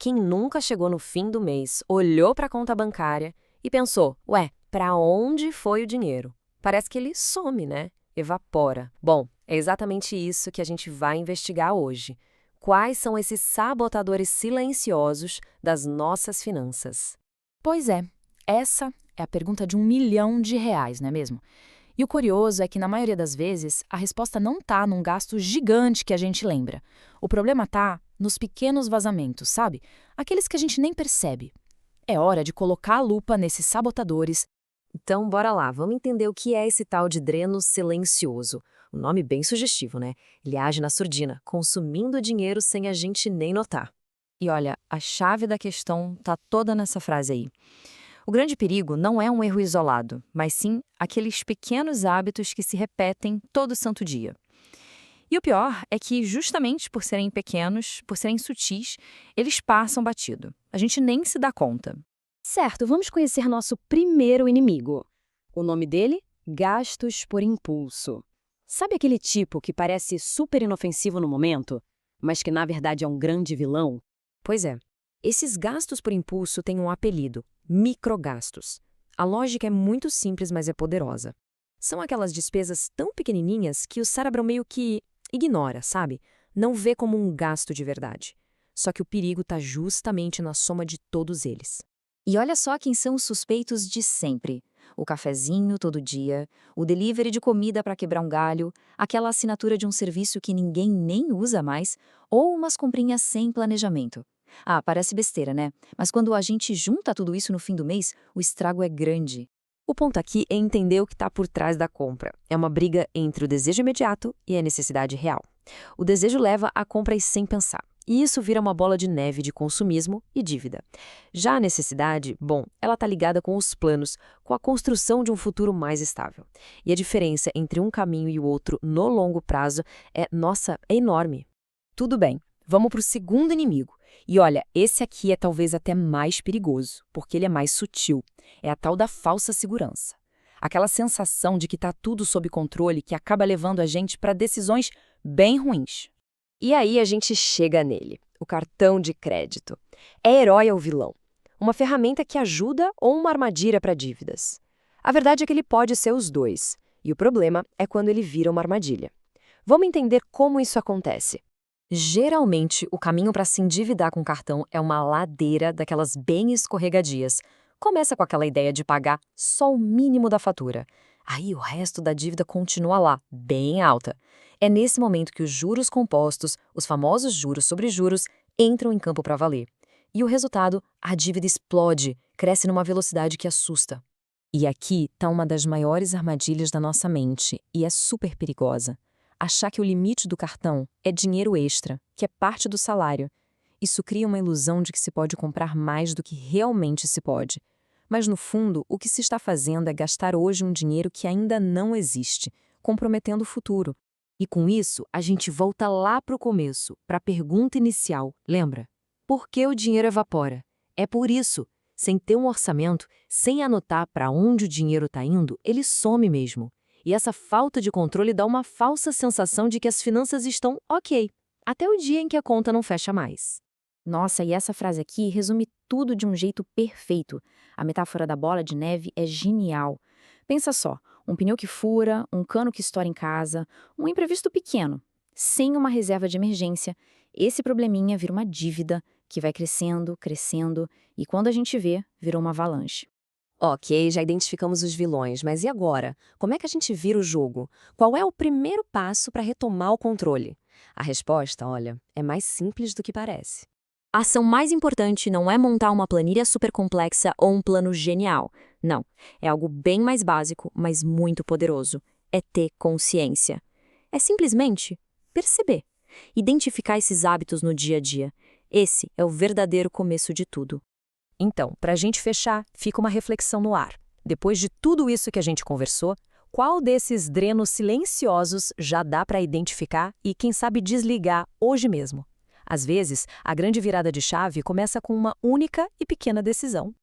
Quem nunca chegou no fim do mês, olhou para a conta bancária e pensou, ué, para onde foi o dinheiro? Parece que ele some, né? Evapora. Bom, é exatamente isso que a gente vai investigar hoje. Quais são esses sabotadores silenciosos das nossas finanças? Pois é, essa é a pergunta de R$ 1 milhão, não é mesmo? E o curioso é que, na maioria das vezes, a resposta não está num gasto gigante que a gente lembra. O problema está nos pequenos vazamentos, sabe? Aqueles que a gente nem percebe. É hora de colocar a lupa nesses sabotadores. Então, bora lá, vamos entender o que é esse tal de dreno silencioso. Um nome bem sugestivo, né? Ele age na surdina, consumindo dinheiro sem a gente nem notar. E olha, a chave da questão está toda nessa frase aí. O grande perigo não é um erro isolado, mas sim aqueles pequenos hábitos que se repetem todo santo dia. E o pior é que, justamente por serem pequenos, por serem sutis, eles passam batido. A gente nem se dá conta. Certo, vamos conhecer nosso primeiro inimigo. O nome dele? Gastos por impulso. Sabe aquele tipo que parece super inofensivo no momento, mas que na verdade é um grande vilão? Pois é, esses gastos por impulso têm um apelido, microgastos. A lógica é muito simples, mas é poderosa. São aquelas despesas tão pequenininhas que o cérebro meio que ignora, sabe? Não vê como um gasto de verdade. Só que o perigo está justamente na soma de todos eles. E olha só quem são os suspeitos de sempre. O cafezinho todo dia, o delivery de comida para quebrar um galho, aquela assinatura de um serviço que ninguém nem usa mais, ou umas comprinhas sem planejamento. Ah, parece besteira, né? Mas quando a gente junta tudo isso no fim do mês, o estrago é grande. O ponto aqui é entender o que está por trás da compra. É uma briga entre o desejo imediato e a necessidade real. O desejo leva a compras sem pensar. E isso vira uma bola de neve de consumismo e dívida. Já a necessidade, bom, ela está ligada com os planos, com a construção de um futuro mais estável. E a diferença entre um caminho e o outro no longo prazo é enorme. Tudo bem, vamos para o segundo inimigo. E olha, esse aqui é talvez até mais perigoso, porque ele é mais sutil. É a tal da falsa segurança. Aquela sensação de que está tudo sob controle que acaba levando a gente para decisões bem ruins. E aí a gente chega nele, o cartão de crédito. É herói ou vilão? Uma ferramenta que ajuda ou uma armadilha para dívidas? A verdade é que ele pode ser os dois, e o problema é quando ele vira uma armadilha. Vamos entender como isso acontece. Geralmente, o caminho para se endividar com cartão é uma ladeira daquelas bem escorregadias. Começa com aquela ideia de pagar só o mínimo da fatura. Aí o resto da dívida continua lá, bem alta. É nesse momento que os juros compostos, os famosos juros sobre juros, entram em campo para valer. E o resultado, a dívida explode, cresce numa velocidade que assusta. E aqui está uma das maiores armadilhas da nossa mente, e é super perigosa. Achar que o limite do cartão é dinheiro extra, que é parte do salário. Isso cria uma ilusão de que se pode comprar mais do que realmente se pode. Mas, no fundo, o que se está fazendo é gastar hoje um dinheiro que ainda não existe, comprometendo o futuro. E com isso, a gente volta lá para o começo, para a pergunta inicial, lembra? Por que o dinheiro evapora? É por isso. Sem ter um orçamento, sem anotar para onde o dinheiro está indo, ele some mesmo. E essa falta de controle dá uma falsa sensação de que as finanças estão ok, até o dia em que a conta não fecha mais. Nossa, e essa frase aqui resume tudo de um jeito perfeito. A metáfora da bola de neve é genial. Pensa só, um pneu que fura, um cano que estoura em casa, um imprevisto pequeno. Sem uma reserva de emergência, esse probleminha vira uma dívida que vai crescendo, crescendo, e quando a gente vê, virou uma avalanche. Ok, já identificamos os vilões, mas e agora? Como é que a gente vira o jogo? Qual é o primeiro passo para retomar o controle? A resposta, olha, é mais simples do que parece. A ação mais importante não é montar uma planilha super complexa ou um plano genial. Não, é algo bem mais básico, mas muito poderoso. É ter consciência. É simplesmente perceber. Identificar esses hábitos no dia a dia. Esse é o verdadeiro começo de tudo. Então, para a gente fechar, fica uma reflexão no ar. Depois de tudo isso que a gente conversou, qual desses drenos silenciosos já dá para identificar e, quem sabe, desligar hoje mesmo? Às vezes, a grande virada de chave começa com uma única e pequena decisão.